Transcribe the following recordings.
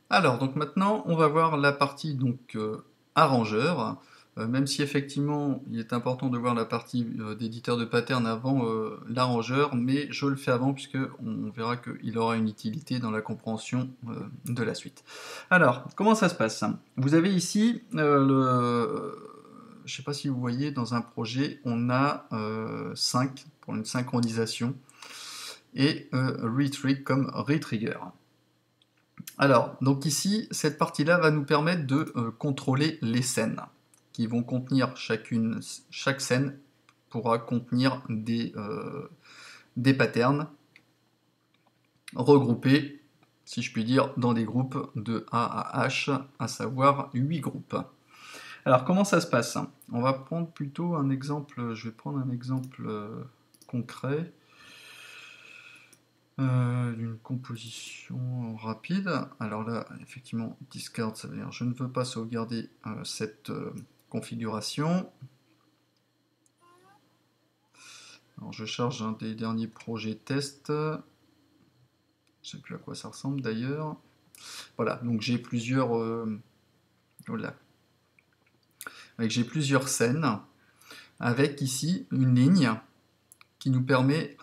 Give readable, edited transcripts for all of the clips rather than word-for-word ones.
Alors, donc maintenant, on va voir la partie donc arrangeur, même si effectivement il est important de voir la partie d'éditeur de pattern avant l'arrangeur, mais je le fais avant puisque on verra qu'il aura une utilité dans la compréhension de la suite. Alors, comment ça se passe? Vous avez ici je ne sais pas si vous voyez, dans un projet, on a 5 pour une synchronisation et retrig comme retrigger. Alors, donc ici, cette partie-là va nous permettre de contrôler les scènes, qui vont contenir chaque scène pourra contenir des patterns regroupés, si je puis dire, dans des groupes de A à H, à savoir 8 groupes. Alors, comment ça se passe? On va prendre plutôt un exemple, je vais prendre un exemple concret. D'une composition rapide. Alors là, effectivement, discard, ça veut dire je ne veux pas sauvegarder cette configuration. Alors je charge un des derniers projets test. Je ne sais plus à quoi ça ressemble d'ailleurs. Voilà, donc j'ai plusieurs j'ai plusieurs scènes avec ici une ligne qui nous permet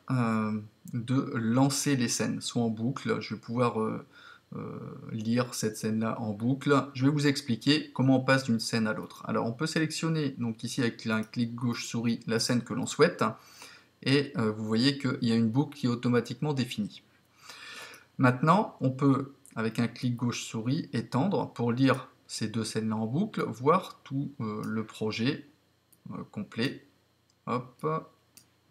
de lancer les scènes, soit en boucle. Je vais pouvoir lire cette scène-là en boucle. Je vais vous expliquer comment on passe d'une scène à l'autre. Alors on peut sélectionner, donc ici avec un clic gauche souris, la scène que l'on souhaite, et vous voyez qu'il y a une boucle qui est automatiquement définie. Maintenant, on peut, avec un clic gauche souris, étendre pour lire ces deux scènes-là en boucle, voir tout le projet complet. Hop.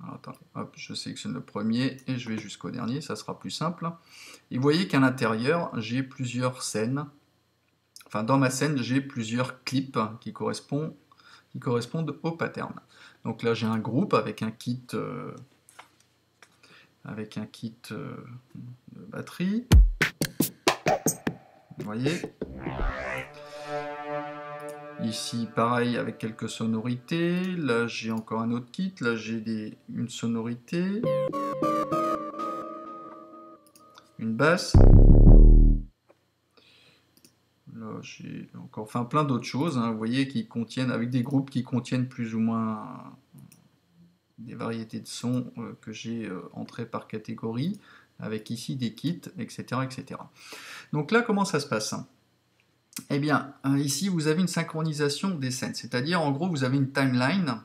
Alors, attendez, hop, je sélectionne le premier et je vais jusqu'au dernier, ça sera plus simple. Et vous voyez qu'à l'intérieur, j'ai plusieurs scènes. Enfin, dans ma scène, j'ai plusieurs clips qui correspondent au pattern. Donc là, j'ai un groupe avec un kit, de batterie. Vous voyez. Ici, pareil, avec quelques sonorités. Là, j'ai encore un autre kit. Là, j'ai une sonorité. Une basse. Là, j'ai encore plein d'autres choses, hein, vous voyez, qui contiennent, avec des groupes qui contiennent plus ou moins des variétés de sons que j'ai entrés par catégorie, avec ici des kits, etc., etc. Donc là, comment ça se passe? Eh bien, ici, vous avez une synchronisation des scènes, c'est-à-dire, en gros, vous avez une timeline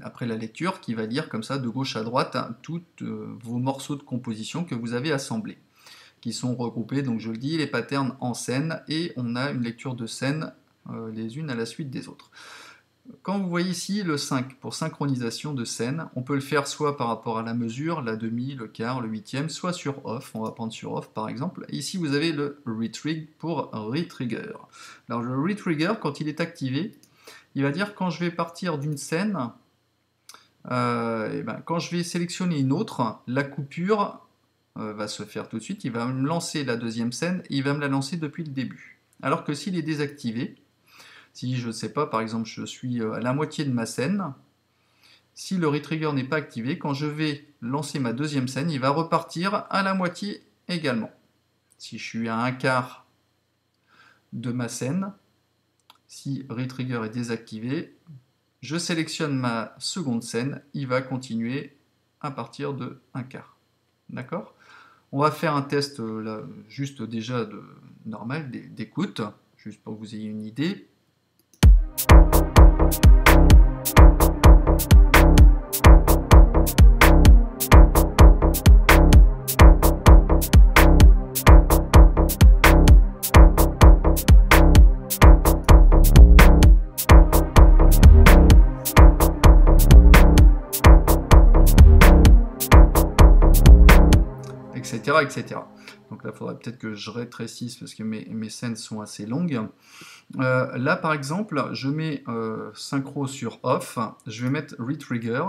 après la lecture, qui va lire comme ça, de gauche à droite, tous vos morceaux de composition que vous avez assemblés, qui sont regroupés, donc je le dis, les patterns en scène, et on a une lecture de scènes les unes à la suite des autres. Quand vous voyez ici le 5 pour synchronisation de scènes, on peut le faire soit par rapport à la mesure, la demi, le quart, le huitième, soit sur off, on va prendre sur off par exemple. Et ici vous avez le retrig pour retrigger. Alors le retrigger, quand il est activé, il va dire quand je vais partir d'une scène, quand je vais sélectionner une autre, la coupure va se faire tout de suite, il va me lancer la deuxième scène et il va me la lancer depuis le début. Alors que s'il est désactivé, si je ne sais pas, par exemple je suis à la moitié de ma scène, si le retrigger n'est pas activé, quand je vais lancer ma deuxième scène, il va repartir à la moitié également. Si je suis à un quart de ma scène, si retrigger est désactivé, je sélectionne ma seconde scène, il va continuer à partir de un quart. D'accord? On va faire un test là, juste déjà normal d'écoute, juste pour que vous ayez une idée. Etc., etc. Donc là, il faudrait peut-être que je rétrécisse parce que mes scènes sont assez longues. Là, par exemple, je mets synchro sur off, je vais mettre retrigger.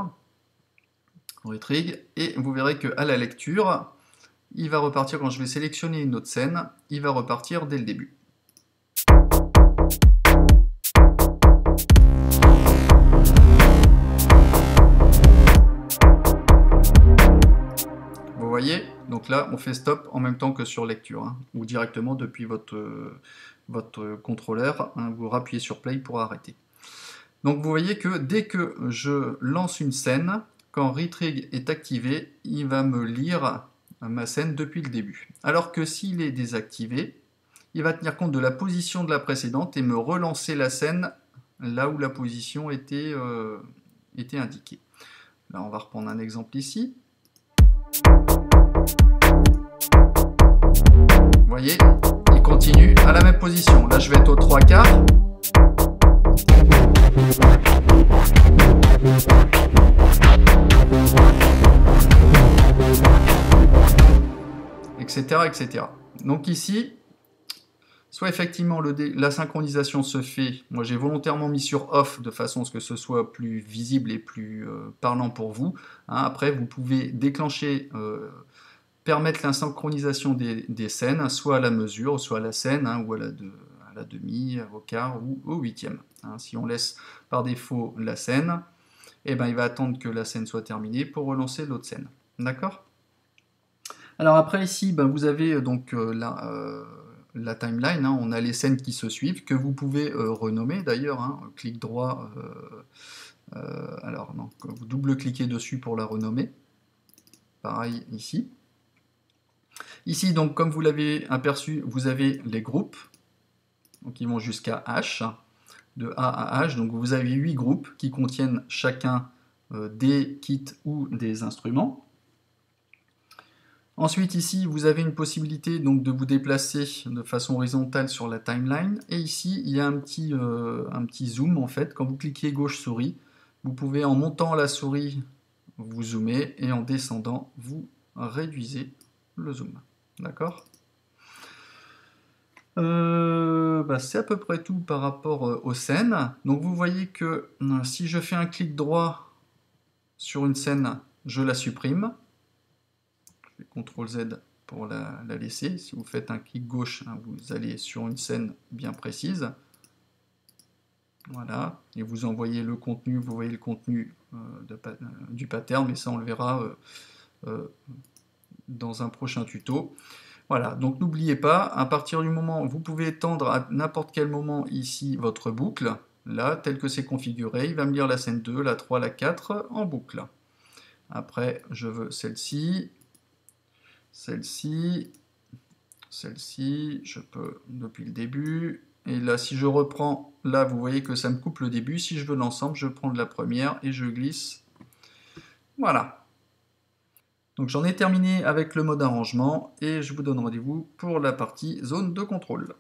Retrig, et vous verrez qu'à la lecture, il va repartir quand je vais sélectionner une autre scène, il va repartir dès le début. Vous voyez, donc là on fait stop en même temps que sur lecture, hein, ou directement depuis votre contrôleur, hein, vous rappuyez sur play pour arrêter. Donc vous voyez que dès que je lance une scène, quand Retrig est activé, il va me lire ma scène depuis le début. Alors que s'il est désactivé, il va tenir compte de la position de la précédente et me relancer la scène là où la position était indiquée. Là on va reprendre un exemple ici. Vous voyez, il continue à la même position. Là je vais être aux 3/4. Etc., etc. Donc ici, soit effectivement la synchronisation se fait, moi j'ai volontairement mis sur off de façon à ce que ce soit plus visible et plus parlant pour vous. Hein, après vous pouvez déclencher, permettre la synchronisation des scènes, soit à la mesure, soit à la scène, hein, ou à la demi, au quart ou au huitième. Hein, si on laisse par défaut la scène, eh ben, il va attendre que la scène soit terminée pour relancer l'autre scène. D'accord ? Alors après ici, ben, vous avez donc la timeline, hein, on a les scènes qui se suivent, que vous pouvez renommer d'ailleurs, hein, clic droit, alors non, vous double-cliquez dessus pour la renommer, pareil ici. Ici, donc, comme vous l'avez aperçu, vous avez les groupes, donc qui vont jusqu'à H, de A à H, donc vous avez 8 groupes qui contiennent chacun des kits ou des instruments. Ensuite, ici, vous avez une possibilité donc, de vous déplacer de façon horizontale sur la timeline. Et ici, il y a un petit zoom, en fait. Quand vous cliquez gauche souris, vous pouvez, en montant la souris, vous zoomer, et en descendant, vous réduisez le zoom. D'accord ? C'est à peu près tout par rapport aux scènes. Donc, vous voyez que si je fais un clic droit sur une scène, je la supprime. Je fais CTRL Z pour la laisser. Si vous faites un clic gauche, hein, vous allez sur une scène bien précise. Voilà. Et vous envoyez le contenu, vous voyez le contenu du pattern, mais ça on le verra dans un prochain tuto. Voilà, donc n'oubliez pas, à partir du moment où vous pouvez étendre à n'importe quel moment ici votre boucle, là, tel que c'est configuré, il va me lire la scène 2, la 3, la 4 en boucle. Après, je veux celle-ci, celle-ci, celle-ci, je peux depuis le début. Et là, si je reprends, là, vous voyez que ça me coupe le début. Si je veux l'ensemble, je prends de la première et je glisse. Voilà. Donc j'en ai terminé avec le mode arrangement et je vous donne rendez-vous pour la partie zone de contrôle.